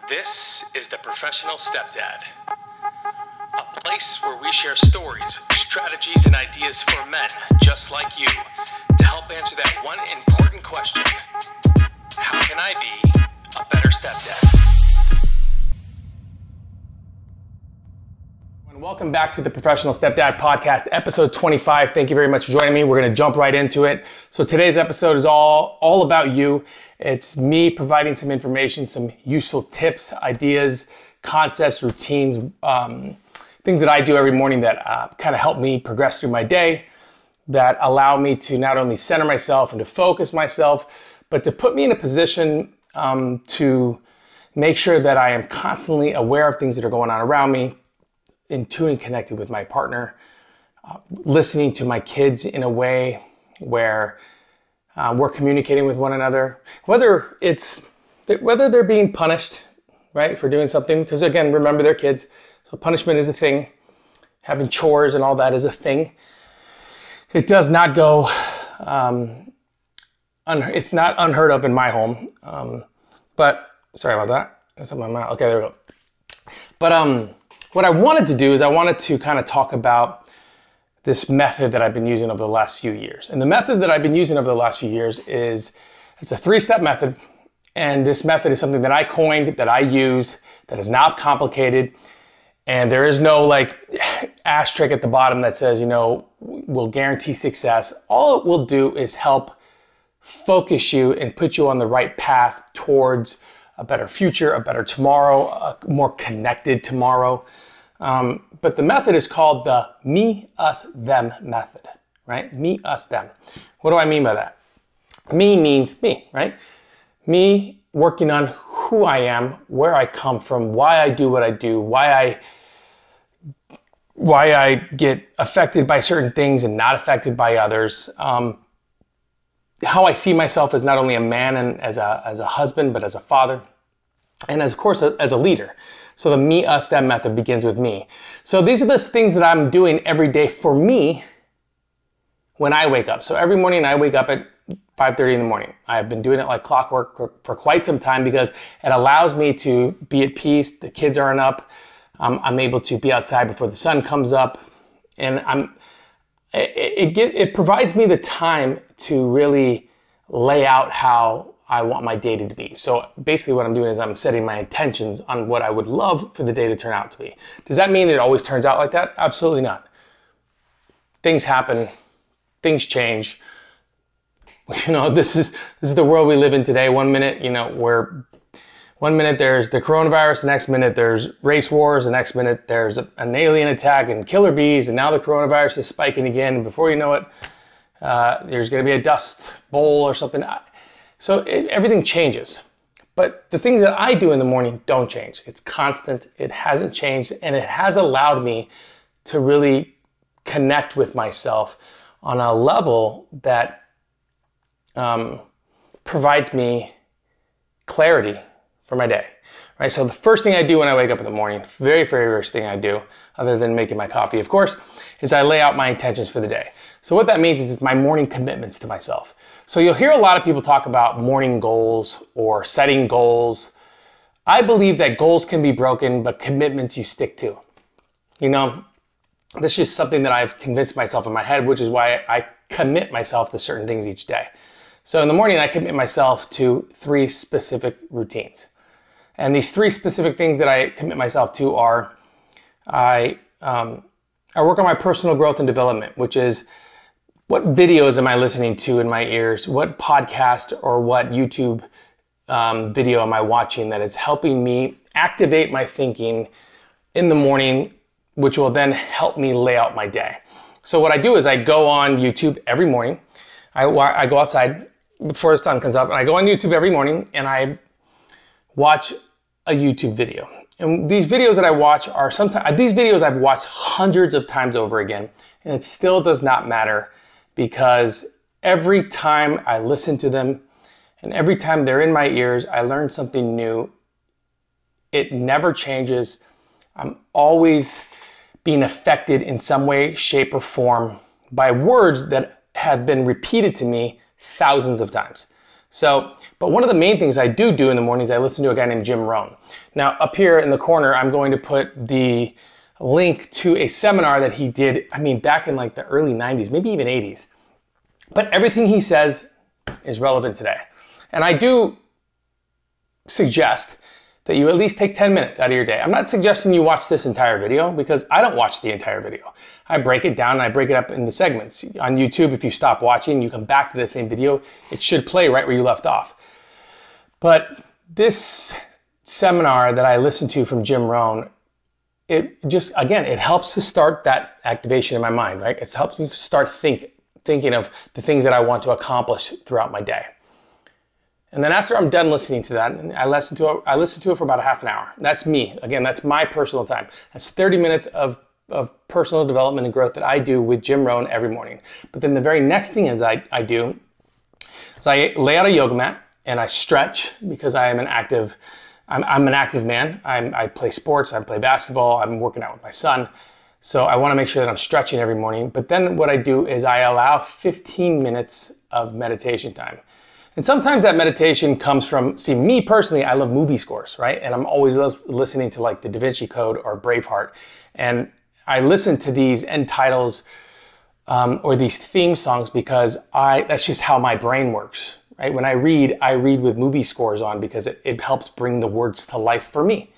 This is the Professional Stepdad, a place where we share stories, strategies, and ideas for men just like you to help answer that one important question: how can I be a better stepdad? Welcome back to the Professional Stepdad Podcast, episode 25. Thank you very much for joining me. We're going to jump right into it. So today's episode is all about you. It's me providing some information, some useful tips, ideas, concepts, routines, things that I do every morning that kind of help me progress through my day, that allow me to not only center myself and to focus myself, but to put me in a position to make sure that I am constantly aware of things that are going on around me, in tune and connected with my partner, listening to my kids in a way where we're communicating with one another, whether they're being punished, right, for doing something, because again, remember, they're kids, so punishment is a thing. Having chores and all that is a thing. It does not go, it's not unheard of in my home, but sorry about that. That's in my mouth. Okay, there we go. But what I wanted to do is I wanted to kind of talk about this method that I've been using over the last few years. And the method that I've been using over the last few years it's a 3-step method. And this method is something that I coined, that I use, that is not complicated. And there is no like asterisk at the bottom that says, will guarantee success. All it will do is help focus you and put you on the right path towards a better future, a better tomorrow, a more connected tomorrow. But the method is called the me, us, them method, right? Me, us, them. What do I mean by that? Me means me, right? Me working on who I am, where I come from, why I do what I do, why I get affected by certain things and not affected by others. How I see myself as not only a man and as a husband, but as a father, and of course, as a leader. So the me, us, them method begins with me. So these are the things that I'm doing every day for me when I wake up. So every morning I wake up at 5:30 in the morning. I've been doing it like clockwork for quite some time because it allows me to be at peace. The kids aren't up. I'm able to be outside before the sun comes up, and it provides me the time to really lay out how I want my day to be. So basically what I'm doing is I'm setting my intentions on what I would love for the day to turn out to be. Does that mean it always turns out like that? Absolutely not. Things happen, things change. This is the world we live in today. One minute, one minute there's the coronavirus, the next minute there's race wars, the next minute there's an alien attack and killer bees, and now the coronavirus is spiking again. And before you know it, there's going to be a dust bowl or something. So everything changes. But the things that I do in the morning don't change. It's constant. It hasn't changed. And it has allowed me to really connect with myself on a level that provides me clarity for my day, right? So the first thing I do when I wake up in the morning, very, very first thing I do, other than making my coffee, of course, is I lay out my intentions for the day. So what that means is it's my morning commitments to myself. So you'll hear a lot of people talk about morning goals or setting goals. I believe that goals can be broken, but commitments you stick to. This is just something that I've convinced myself in my head, which is why I commit myself to certain things each day. So in the morning, I commit myself to 3 specific routines. And these 3 specific things that I commit myself to are, I work on my personal growth and development, which is what videos am I listening to in my ears? What podcast or what YouTube video am I watching that is helping me activate my thinking in the morning, which will then help me lay out my day. So what I do is I go on YouTube every morning. I go outside before the sun comes up, and I go on YouTube every morning and I watch a YouTube video. And these videos that I watch are these videos I've watched hundreds of times over again, and it still does not matter, because every time I listen to them and every time they're in my ears, I learn something new. It never changes. I'm always being affected in some way, shape, or form by words that have been repeated to me thousands of times. So, but one of the main things I do in the mornings, I listen to a guy named Jim Rohn. Now, up here in the corner, I'm going to put the link to a seminar that he did, back in like the early 90s, maybe even 80s. But everything he says is relevant today. And I do suggest that you at least take 10 minutes out of your day. I'm not suggesting you watch this entire video because I don't watch the entire video. I break it down and I break it up into segments. On YouTube, if you stop watching, you come back to the same video, it should play right where you left off. But this seminar that I listened to from Jim Rohn, it just, again, it helps to start that activation in my mind, right? It helps me to start thinking of the things that I want to accomplish throughout my day. And then after I'm done listening to that, I listen to it for about a half an hour. That's me. Again, that's my personal time. That's 30 minutes of personal development and growth that I do with Jim Rohn every morning. But then the very next thing I do is I lay out a yoga mat and I stretch because I'm an active man. I play sports, I play basketball, I'm working out with my son. So I want to make sure that I'm stretching every morning. But then what I do is I allow 15 minutes of meditation time. And sometimes that meditation comes from, me personally, I love movie scores, right? And I'm always listening to like the Da Vinci Code or Braveheart. And I listen to these end titles or these theme songs because that's just how my brain works, right? When I read with movie scores on because it helps bring the words to life for me.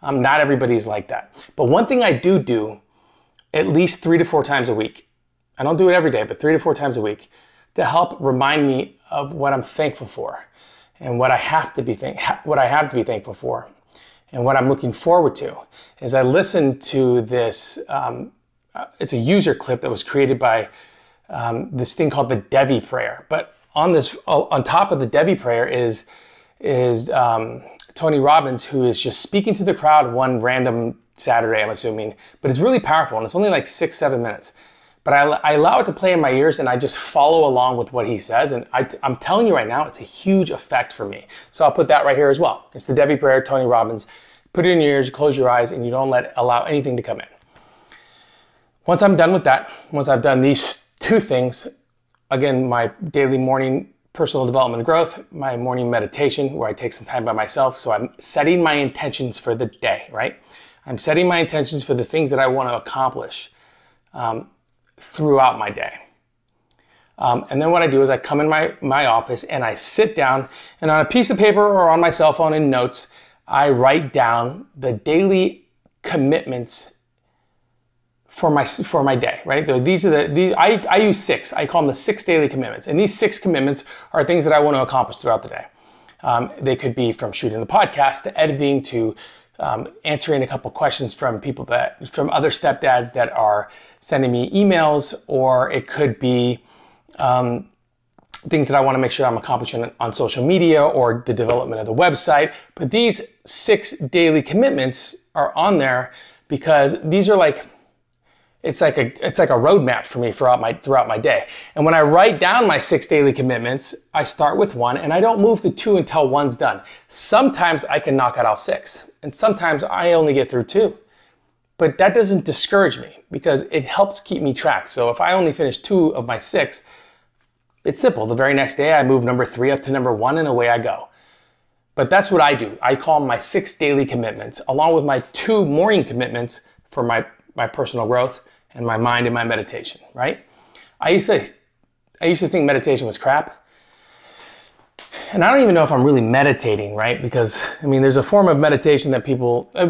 Not everybody's like that. But one thing I do at least 3 to 4 times a week, I don't do it every day, but 3 to 4 times a week, to help remind me of what I'm thankful for and what I have to be thankful for and what I'm looking forward to. Is I listen to this, it's a user clip that was created by this thing called the Devi prayer. But on top of the Devi prayer is Tony Robbins, who is just speaking to the crowd one random Saturday, I'm assuming, but it's really powerful and it's only like 6-7 minutes. But I allow it to play in my ears and I just follow along with what he says. And I'm telling you right now, it's a huge effect for me. So I'll put that right here as well. It's the Devi prayer, Tony Robbins. Put it in your ears, close your eyes, and you don't allow anything to come in. Once I'm done with that, once I've done these 2 things, again, my daily morning personal development and growth, my morning meditation where I take some time by myself. So I'm setting my intentions for the day, right? I'm setting my intentions for the things that I want to accomplish throughout my day. And then what I do is I come in my office and I sit down and on a piece of paper or on my cell phone in notes, I write down the daily commitments for my day, right? I use 6. I call them the 6 daily commitments. And these 6 commitments are things that I want to accomplish throughout the day. They could be from shooting the podcast to editing to answering a couple questions from other stepdads that are sending me emails, or it could be things that I want to make sure I'm accomplishing on social media or the development of the website. But these 6 daily commitments are on there because these are like, it's like a roadmap for me throughout my day. And when I write down my 6 daily commitments, I start with 1 and I don't move to 2 until 1's done. Sometimes I can knock out all 6 and sometimes I only get through 2. But that doesn't discourage me because it helps keep me track. So if I only finish 2 of my 6, it's simple. The very next day I move number 3 up to number 1 and away I go. But that's what I do. I call them my 6 daily commitments along with my 2 morning commitments for my personal growth and my mind and my meditation, right? I used to think meditation was crap. And I don't even know if I'm really meditating, right? Because, there's a form of meditation that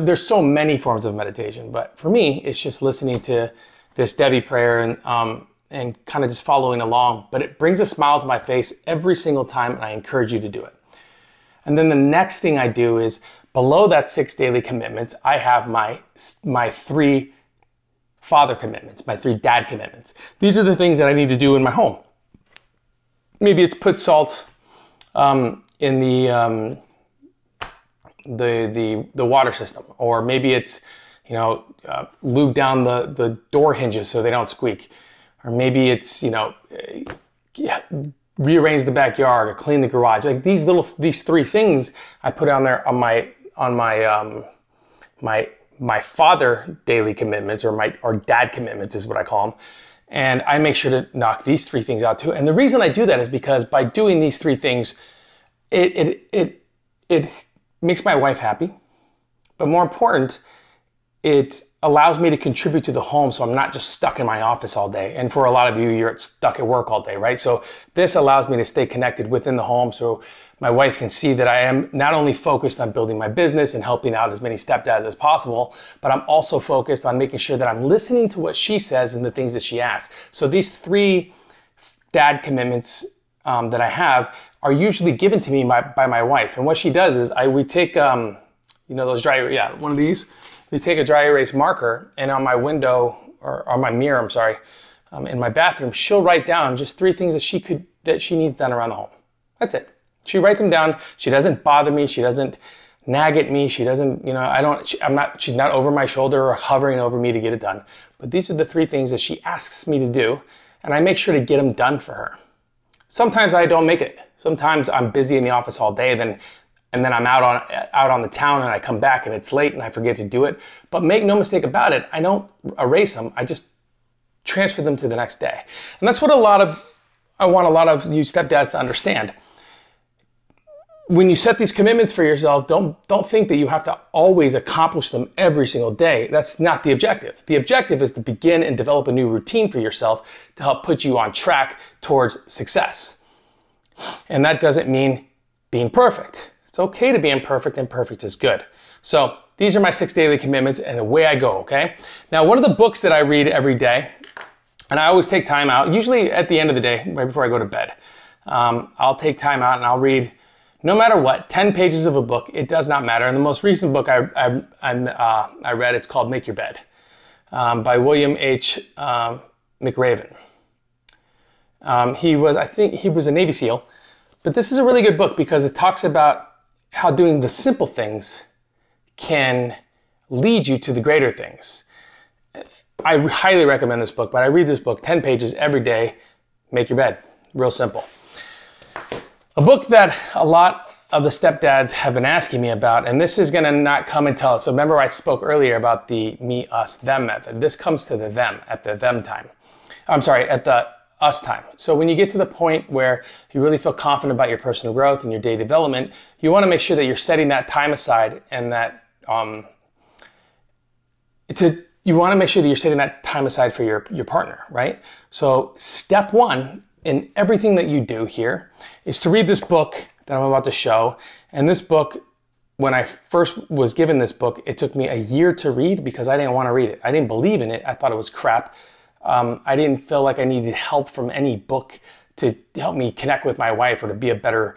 there's so many forms of meditation, but for me, it's just listening to this Devi prayer and kind of just following along, but it brings a smile to my face every single time, and I encourage you to do it. And then the next thing I do is below that 6 daily commitments, I have my 3 father commitments, my 3 dad commitments. These are the things that I need to do in my home. Maybe it's put salt in the water system, or maybe it's lube down the door hinges so they don't squeak, or maybe it's rearrange the backyard or clean the garage. Like these 3 things I put on there on my father daily commitments or dad commitments is what I call them. And I make sure to knock these 3 things out too. And the reason I do that is because by doing these 3 things it makes my wife happy, but more important, it allows me to contribute to the home so I'm not just stuck in my office all day. And for a lot of you, you're stuck at work all day, right? So this allows me to stay connected within the home so my wife can see that I am not only focused on building my business and helping out as many stepdads as possible, but I'm also focused on making sure that I'm listening to what she says and the things that she asks. So these 3 dad commitments that I have are usually given to me by my wife. And what she does is we take, those one of these, we take a dry erase marker, and on my window, or on my mirror, I'm sorry, in my bathroom, she'll write down just 3 things that she needs done around the home. That's it. She writes them down. She doesn't bother me. She doesn't nag at me. She doesn't, she's not over my shoulder or hovering over me to get it done. But these are the 3 things that she asks me to do, and I make sure to get them done for her. Sometimes I don't make it. Sometimes I'm busy in the office all day, and then I'm out on the town, and I come back and it's late and I forget to do it. But make no mistake about it, I don't erase them. I just transfer them to the next day. And that's what I want a lot of you stepdads to understand. When you set these commitments for yourself, don't think that you have to always accomplish them every single day. That's not the objective. The objective is to begin and develop a new routine for yourself to help put you on track towards success. And that doesn't mean being perfect. It's okay to be imperfect, and perfect is good. So these are my 6 daily commitments, and away I go, okay? Now, one of the books that I read every day, and I always take time out, usually at the end of the day, right before I go to bed, I'll take time out and I'll read, no matter what, 10 pages of a book. It does not matter. And the most recent book I read, it's called Make Your Bed, by William H. McRaven. I think he was a Navy SEAL, but this is a really good book because it talks about how doing the simple things can lead you to the greater things. I highly recommend this book, but I read this book 10 pages every day. Make your bed. Real simple. A book that a lot of the stepdads have been asking me about, and this is going to not come until, so remember I spoke earlier about the me, us, them method. This comes to the them at the them time. I'm sorry, at the us time. So when you get to the point where you really feel confident about your personal growth and your day development, you want to make sure that you're setting that time aside, and that you want to make sure that you're setting that time aside for your partner, right? So step 1 in everything that you do here is to read this book that I'm about to show. And this book, when I first was given this book, it took me a year to read because I didn't want to read it. I didn't believe in it. I thought it was crap. I didn't feel like I needed help from any book to help me connect with my wife or to be a better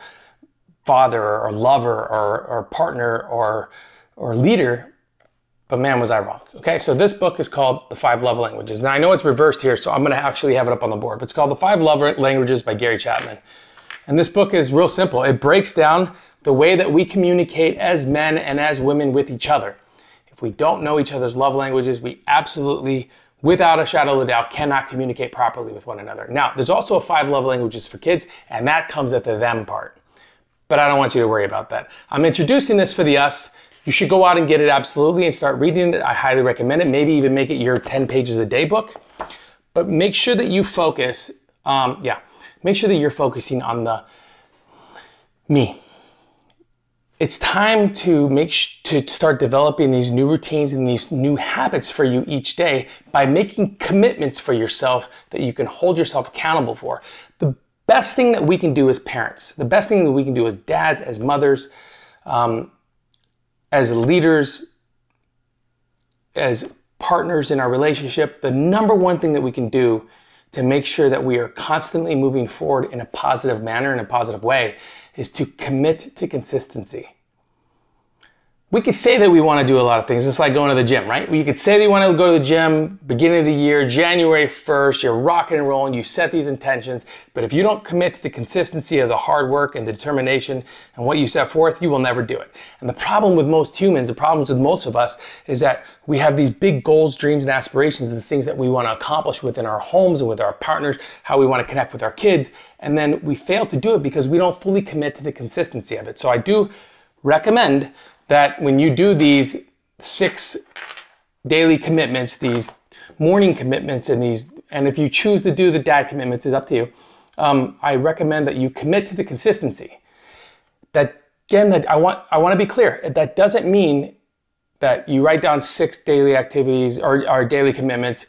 father or lover or partner or leader. But man, was I wrong. Okay, so this book is called The 5 Love Languages. Now I know it's reversed here, so I'm going to actually have it up on the board. But it's called The 5 Love Languages by Gary Chapman. And this book is real simple. It breaks down the way that we communicate as men and as women with each other. If we don't know each other's love languages, we absolutely, without a shadow of a doubt, cannot communicate properly with one another. Now, there's also a 5 love languages for kids, and that comes at the them part. But I don't want you to worry about that. I'm introducing this for the us. You should go out and get it absolutely and start reading it. I highly recommend it. Maybe even make it your 10 pages a day book. But make sure that you focus, make sure that you're focusing on the me. It's time to start developing these new routines and these new habits for you each day by making commitments for yourself that you can hold yourself accountable for. The best thing that we can do as parents, the best thing that we can do as dads, as mothers, as leaders, as partners in our relationship, the number one thing that we can do to make sure that we are constantly moving forward in a positive manner, in a positive way, is to commit to consistency. We could say that we want to do a lot of things. It's like going to the gym, right? You could say that you want to go to the gym beginning of the year, January 1st, you're rocking and rolling, you set these intentions, but if you don't commit to the consistency of the hard work and the determination and what you set forth, you will never do it. And the problem with most humans, the problems with most of us, is that we have these big goals, dreams, and aspirations of the things that we want to accomplish within our homes and with our partners, how we want to connect with our kids, and then we fail to do it because we don't fully commit to the consistency of it. So I do recommend that when you do these 6 daily commitments, these morning commitments, and if you choose to do the dad commitments, it's up to you. I recommend that you commit to the consistency. again, that I want to be clear. That doesn't mean that you write down 6 daily activities or daily commitments.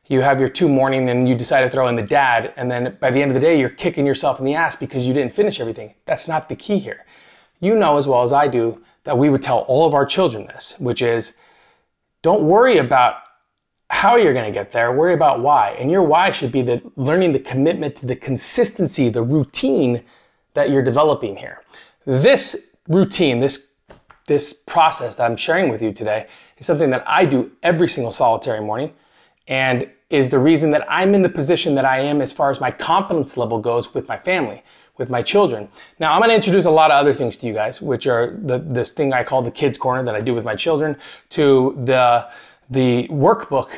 You have your 2 morning and you decide to throw in the dad. And then by the end of the day, you're kicking yourself in the ass because you didn't finish everything. That's not the key here. You know as well as I do that we would tell all of our children this, which is don't worry about how you're going to get there, worry about why. And your why should be the learning the commitment to the consistency, the routine that you're developing here. This routine, this process that I'm sharing with you today is something that I do every single solitary morning and is the reason that I'm in the position that I am as far as my confidence level goes with my family, with my children. Now, I'm going to introduce a lot of other things to you guys, which are this thing I call the Kids Korner that I do with my children, to the workbook,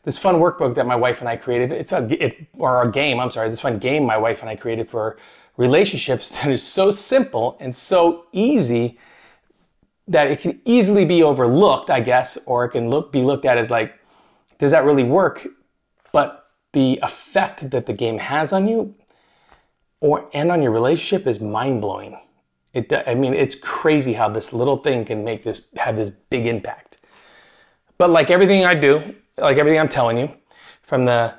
this fun workbook that my wife and I created. This fun game my wife and I created for relationships that is so simple and so easy that it can easily be overlooked, I guess, or it can be looked at as like, does that really work? But the effect that the game has on you and on your relationship is mind-blowing. I mean, it's crazy how this little thing can have this big impact. But like everything I do, like everything I'm telling you, from the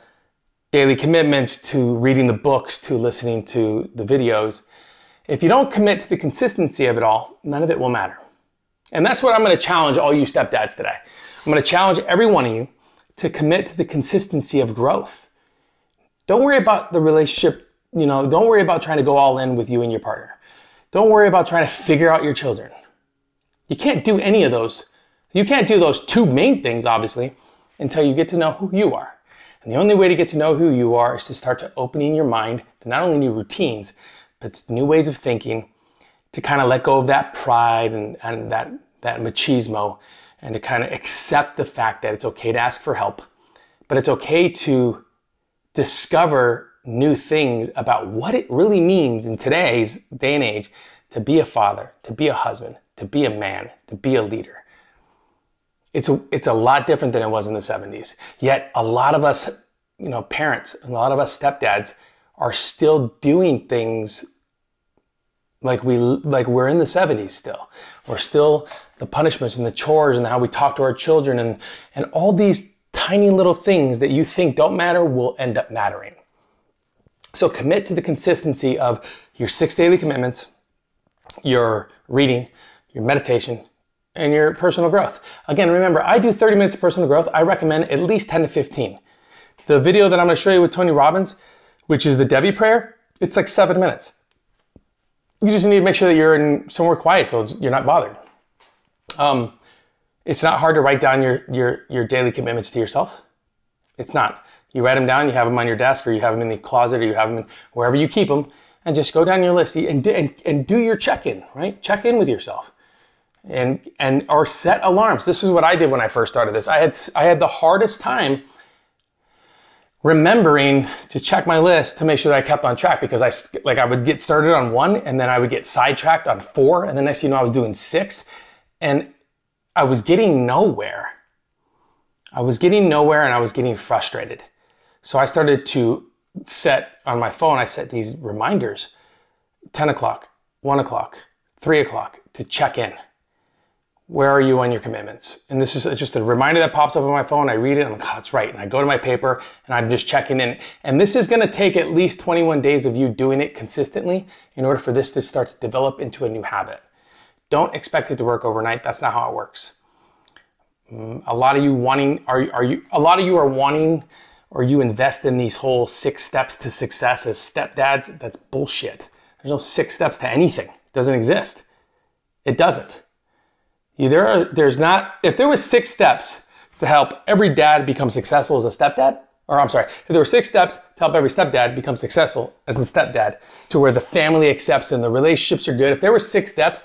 daily commitments to reading the books to listening to the videos, if you don't commit to the consistency of it all, none of it will matter. And that's what I'm going to challenge all you stepdads today. I'm going to challenge every one of you to commit to the consistency of growth. Don't worry about the relationship, don't worry about trying to go all in with you and your partner. Don't worry about trying to figure out your children. You can't do any of those. You can't do those 2 main things, obviously, until you get to know who you are. And the only way to get to know who you are is to start to opening your mind to not only new routines, but new ways of thinking, to kind of let go of that pride and that machismo, and to kind of accept the fact that it's okay to ask for help, but it's okay to discover new things about what it really means in today's day and age to be a father, to be a husband, to be a man, to be a leader. It's a lot different than it was in the 70s. Yet a lot of us, parents, and a lot of us stepdads are still doing things like we're in the 70s still. We're still the punishments and the chores and how we talk to our children and all these tiny little things that you think don't matter will end up mattering. So commit to the consistency of your 6 daily commitments, your reading, your meditation, and your personal growth. Again, remember, I do 30 minutes of personal growth. I recommend at least 10 to 15. The video that I'm going to show you with Tony Robbins, which is the Debbie prayer, it's like 7 minutes. You just need to make sure that you're in somewhere quiet so you're not bothered. It's not hard to write down your daily commitments to yourself. It's not. You write them down, you have them on your desk, or you have them in the closet, or you have them in wherever you keep them, and just go down your list and do your check-in, right? Check in with yourself. Or set alarms. This is what I did when I first started this. I had the hardest time remembering to check my list to make sure that I kept on track, because I would get started on 1 and then I would get sidetracked on 4, and the next thing you know I was doing 6, and I was getting nowhere. And I was getting frustrated. So I started to set on my phone, I set these reminders, 10 o'clock, 1 o'clock, 3 o'clock to check in. Where are you on your commitments? And this is just a reminder that pops up on my phone. I read it and I'm like, oh, that's right. And I go to my paper and I'm just checking in. And this is going to take at least 21 days of you doing it consistently in order for this to start to develop into a new habit. Don't expect it to work overnight. That's not how it works. A lot of you are wanting, or you invest in these whole 6 steps to success as stepdads. That's bullshit. There's no 6 steps to anything. It doesn't exist. It doesn't. If there was 6 steps to help every dad become successful as a stepdad, if there were 6 steps to help every stepdad become successful as the stepdad, to where the family accepts and the relationships are good, if there were 6 steps,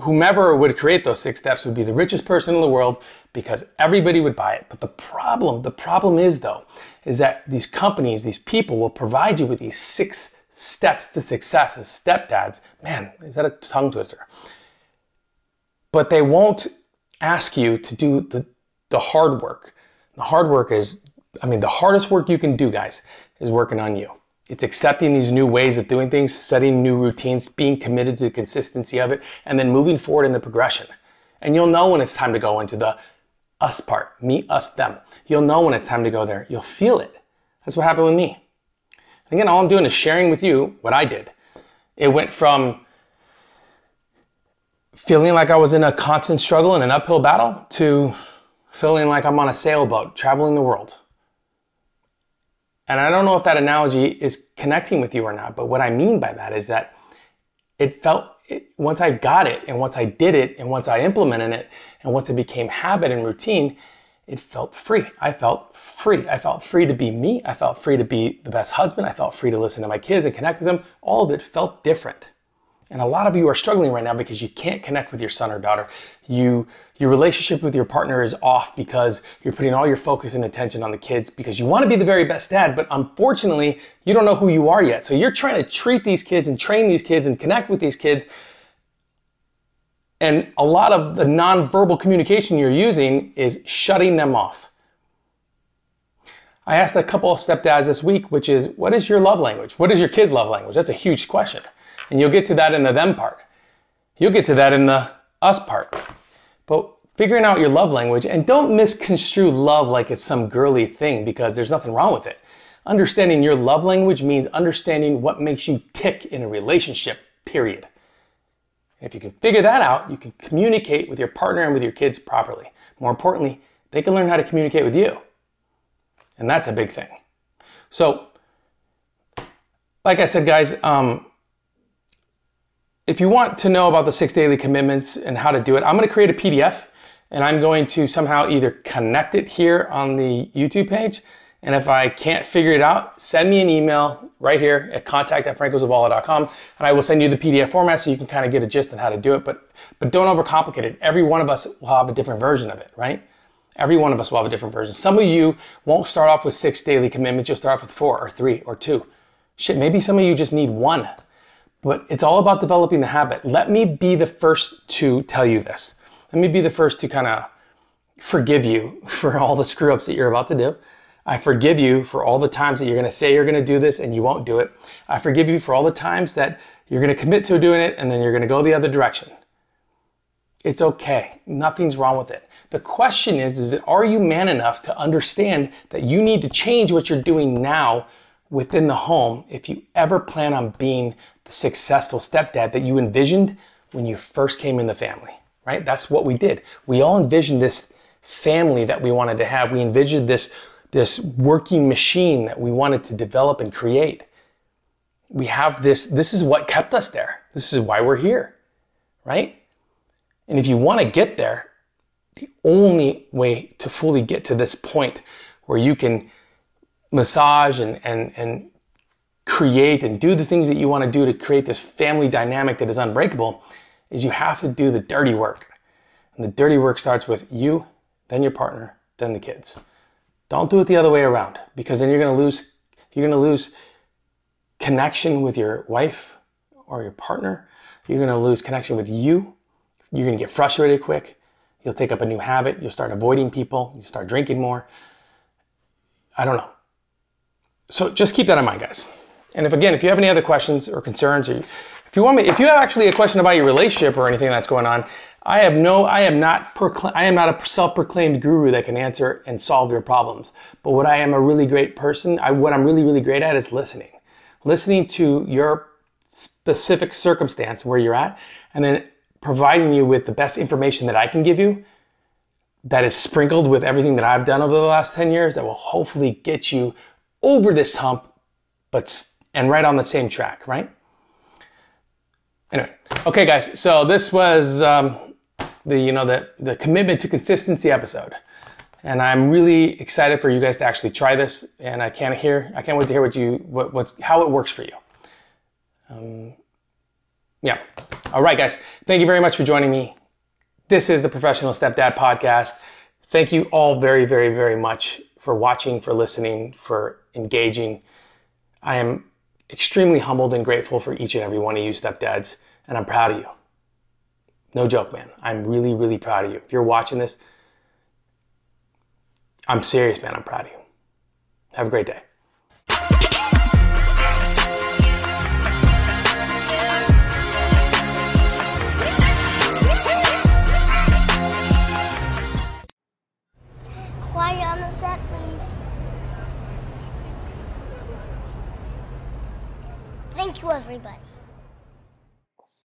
whomever would create those 6 steps would be the richest person in the world, because everybody would buy it. But the problem is that these companies, these people will provide you with these 6 steps to success as stepdads. Man, is that a tongue twister? But they won't ask you to do the hard work. The hard work is, the hardest work you can do, guys, is working on you. It's accepting these new ways of doing things, setting new routines, being committed to the consistency of it, and then moving forward in the progression. And you'll know when it's time to go into the us part, me, us, them. You'll know when it's time to go there. You'll feel it. That's what happened with me. And again, all I'm doing is sharing with you what I did. It went from feeling like I was in a constant struggle and an uphill battle to feeling like I'm on a sailboat traveling the world. And I don't know if that analogy is connecting with you or not, but what I mean by that is that once I got it, and once I did it, and once I implemented it, and once it became habit and routine, it felt free. I felt free. I felt free to be me. I felt free to be the best husband. I felt free to listen to my kids and connect with them. All of it felt different. And a lot of you are struggling right now because you can't connect with your son or daughter. Your relationship with your partner is off because you're putting all your focus and attention on the kids because you want to be the very best dad, but unfortunately, you don't know who you are yet. So you're trying to treat these kids and train these kids and connect with these kids. And a lot of the nonverbal communication you're using is shutting them off. I asked a couple of stepdads this week, which is, what is your love language? What is your kids' love language? That's a huge question. And you'll get to that in the them part. You'll get to that in the us part. But figuring out your love language, and don't misconstrue love like it's some girly thing because there's nothing wrong with it. Understanding your love language means understanding what makes you tick in a relationship, period. And if you can figure that out, you can communicate with your partner and with your kids properly. More importantly, they can learn how to communicate with you. And that's a big thing. So, like I said, guys, if you want to know about the 6 daily commitments and how to do it, I'm going to create a PDF and I'm going to somehow either connect it here on the YouTube page. And if I can't figure it out, send me an email right here at contact@francozavala.com and I will send you the PDF format so you can kind of get a gist on how to do it. But don't overcomplicate it. Every one of us will have a different version of it, right? Every one of us will have a different version. Some of you won't start off with 6 daily commitments. You'll start off with 4 or 3 or 2. Shit, maybe some of you just need 1. But it's all about developing the habit. Let me be the first to tell you this. Let me be the first to kind of forgive you for all the screw ups that you're about to do. I forgive you for all the times that you're going to say you're going to do this and you won't do it. I forgive you for all the times that you're going to commit to doing it and then you're going to go the other direction. It's okay. Nothing's wrong with it. The question is that are you man enough to understand that you need to change what you're doing now within the home if you ever plan on being the successful stepdad that you envisioned when you first came in the family, right? That's what we did. We all envisioned this family that we wanted to have. We envisioned this working machine that we wanted to develop and create. We have this is what kept us there. This is why we're here, right? And if you want to get there, the only way to fully get to this point where you can massage and create and do the things that you want to do to create this family dynamic that is unbreakable is you have to do the dirty work. And the dirty work starts with you, then your partner, then the kids. Don't do it the other way around because then you're going to lose connection with your wife or your partner. You're going to lose connection with you. You're going to get frustrated quick. You'll take up a new habit. You'll start avoiding people. You start drinking more. I don't know. So just keep that in mind, guys. And if you have any other questions or concerns, or if you have actually a question about your relationship or anything that's going on, I am not a self-proclaimed guru that can answer and solve your problems. But what I am a really great person, what I'm really, really great at is listening. Listening to your specific circumstance where you're at, and then providing you with the best information that I can give you that is sprinkled with everything that I've done over the last 10 years that will hopefully get you over this hump, and right on the same track, right? Anyway, okay, guys. So this was the commitment to consistency episode, and I'm really excited for you guys to actually try this. And I can't wait to hear how it works for you. Yeah. All right, guys. Thank you very much for joining me. This is the Professional Stepdad Podcast. Thank you all very, very, very much for watching, for listening, for engaging. I am extremely humbled and grateful for each and every one of you stepdads, and I'm proud of you. No joke, man. I'm really, really proud of you. If you're watching this, I'm serious, man. I'm proud of you. Have a great day. quiet on the set, please. Thank you, everybody.